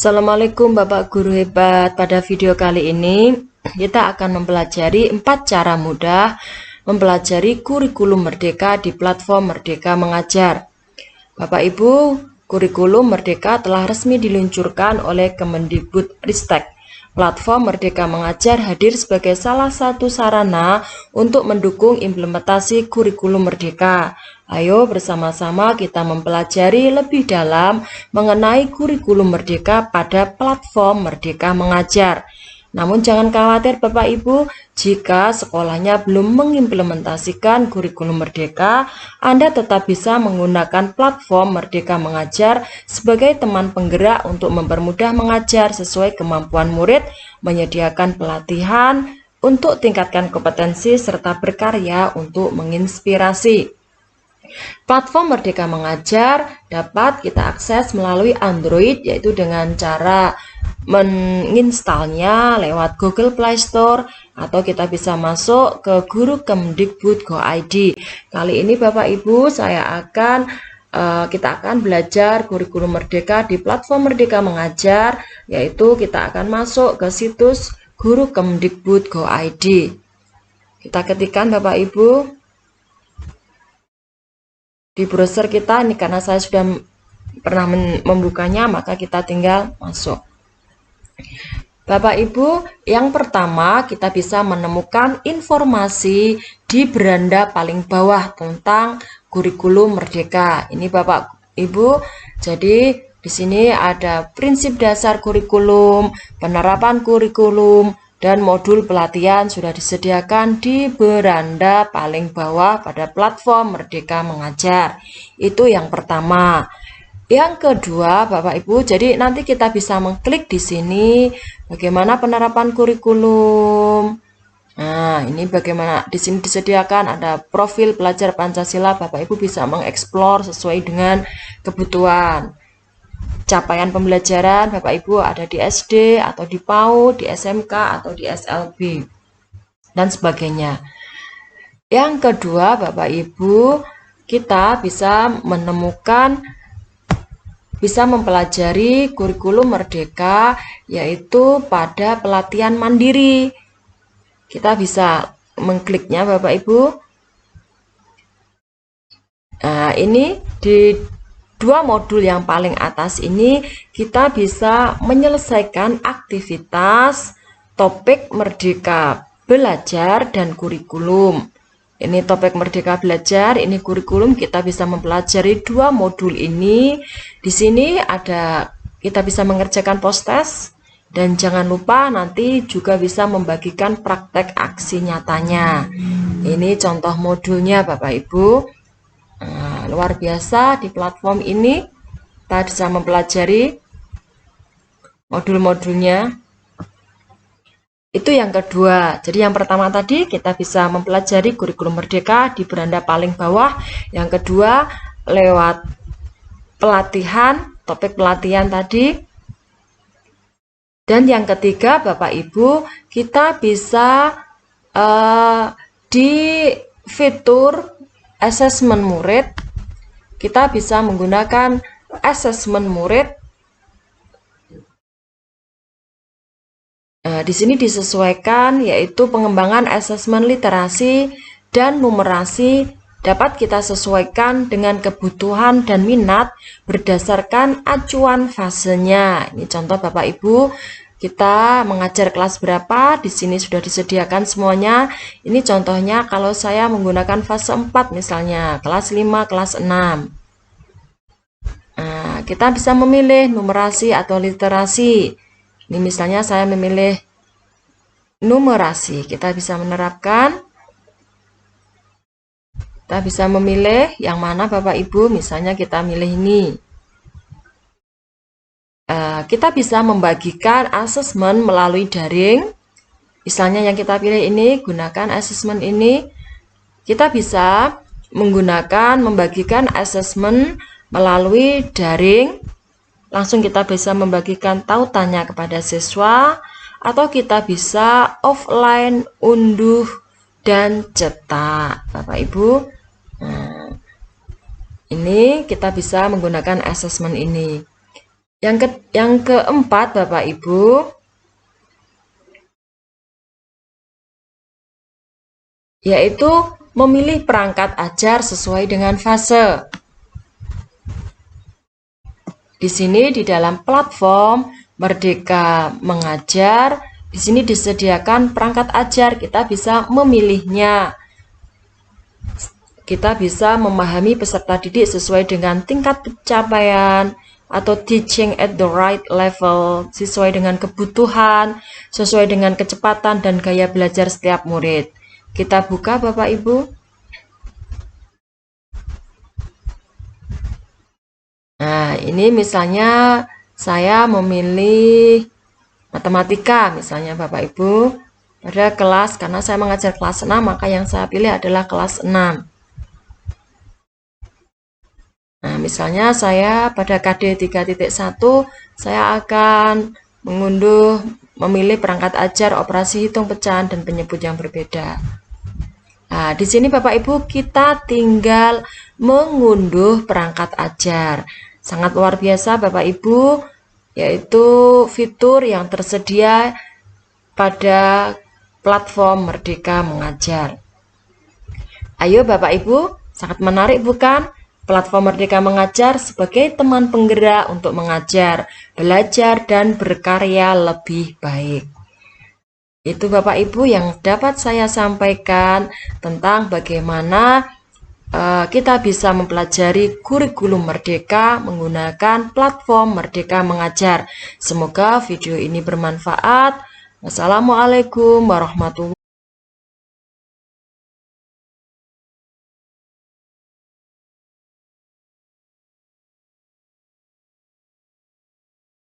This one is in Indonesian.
Assalamualaikum Bapak Guru hebat. Pada video kali ini kita akan mempelajari 4 cara mudah mempelajari kurikulum Merdeka di platform Merdeka Mengajar. Bapak Ibu, kurikulum Merdeka telah resmi diluncurkan oleh Kemendikbudristek. Platform Merdeka Mengajar hadir sebagai salah satu sarana untuk mendukung implementasi kurikulum Merdeka. Ayo bersama-sama kita mempelajari lebih dalam mengenai kurikulum Merdeka pada platform Merdeka Mengajar. Namun jangan khawatir Bapak Ibu, jika sekolahnya belum mengimplementasikan kurikulum Merdeka, Anda tetap bisa menggunakan platform Merdeka Mengajar sebagai teman penggerak untuk mempermudah mengajar sesuai kemampuan murid, menyediakan pelatihan untuk tingkatkan kompetensi serta berkarya untuk menginspirasi. Platform Merdeka Mengajar dapat kita akses melalui Android, yaitu dengan cara menginstalnya lewat Google Play Store, atau kita bisa masuk ke Guru Kemdikbud Go ID. Kali ini Bapak Ibu kita akan belajar kurikulum Merdeka di platform Merdeka Mengajar, yaitu kita akan masuk ke situs Guru Kemdikbud Go ID. Kita ketikkan Bapak Ibu di browser kita ini, karena saya sudah pernah membukanya, maka kita tinggal masuk. Bapak Ibu, yang pertama kita bisa menemukan informasi di beranda paling bawah tentang kurikulum Merdeka. Ini Bapak Ibu, jadi di sini ada prinsip dasar kurikulum, penerapan kurikulum, dan modul pelatihan sudah disediakan di beranda paling bawah pada platform Merdeka Mengajar. Itu yang pertama. Yang kedua, Bapak Ibu, jadi nanti kita bisa mengklik di sini bagaimana penerapan kurikulum. Nah, ini bagaimana di sini disediakan ada profil pelajar Pancasila. Bapak Ibu bisa mengeksplor sesuai dengan kebutuhan. Capaian pembelajaran Bapak Ibu ada di SD atau di PAUD, di SMK atau di SLB dan sebagainya. Yang kedua, Bapak Ibu, kita bisa mempelajari kurikulum Merdeka yaitu pada pelatihan mandiri. Kita bisa mengkliknya Bapak Ibu. Nah, ini di dua modul yang paling atas ini kita bisa menyelesaikan aktivitas topik Merdeka Belajar dan kurikulum. Ini topik Merdeka Belajar, ini kurikulum. Kita bisa mempelajari dua modul ini. Di sini kita bisa mengerjakan post-test, dan jangan lupa nanti juga bisa membagikan praktek aksi nyatanya. Ini contoh modulnya Bapak Ibu. Nah, luar biasa, di platform ini kita bisa mempelajari modul-modulnya. Itu yang kedua. Jadi yang pertama tadi kita bisa mempelajari kurikulum Merdeka di beranda paling bawah. Yang kedua lewat pelatihan, topik pelatihan tadi. Dan yang ketiga Bapak Ibu, kita bisa di fitur asesmen murid, kita bisa menggunakan asesmen murid. Di sini disesuaikan, yaitu pengembangan asesmen literasi dan numerasi dapat kita sesuaikan dengan kebutuhan dan minat berdasarkan acuan fasenya. Ini contoh Bapak Ibu, kita mengajar kelas berapa, di sini sudah disediakan semuanya. Ini contohnya kalau saya menggunakan fase 4 misalnya, kelas 5, kelas 6. Nah, kita bisa memilih numerasi atau literasi. Ini misalnya saya memilih numerasi, kita bisa menerapkan. Kita bisa memilih yang mana Bapak Ibu, misalnya kita milih ini. Kita bisa membagikan asesmen melalui daring. Misalnya yang kita pilih ini, gunakan asesmen ini. Kita bisa membagikan asesmen melalui daring. Langsung kita bisa membagikan tautannya kepada siswa, atau kita bisa offline, unduh, dan cetak. Bapak Ibu, nah, ini kita bisa menggunakan asesmen ini. Yang keempat, Bapak Ibu, yaitu memilih perangkat ajar sesuai dengan fase. Di sini di dalam platform Merdeka Mengajar, di sini disediakan perangkat ajar, kita bisa memilihnya. Kita bisa memahami peserta didik sesuai dengan tingkat pencapaian atau teaching at the right level, sesuai dengan kebutuhan, sesuai dengan kecepatan dan gaya belajar setiap murid. Kita buka, Bapak Ibu. Nah, ini misalnya saya memilih matematika, misalnya Bapak Ibu, pada kelas, karena saya mengajar kelas 6, maka yang saya pilih adalah kelas 6. Nah, misalnya saya pada KD 3.1, saya akan memilih perangkat ajar, operasi hitung pecahan, dan penyebut yang berbeda. Nah, di sini Bapak Ibu kita tinggal mengunduh perangkat ajar. Sangat luar biasa Bapak Ibu, yaitu fitur yang tersedia pada platform Merdeka Mengajar. Ayo Bapak Ibu, sangat menarik bukan? Platform Merdeka Mengajar sebagai teman penggerak untuk mengajar, belajar, dan berkarya lebih baik. Itu Bapak Ibu yang dapat saya sampaikan tentang bagaimana kita bisa mempelajari kurikulum Merdeka menggunakan platform Merdeka Mengajar. Semoga video ini bermanfaat. Wassalamualaikum warahmatullahi wabarakatuh.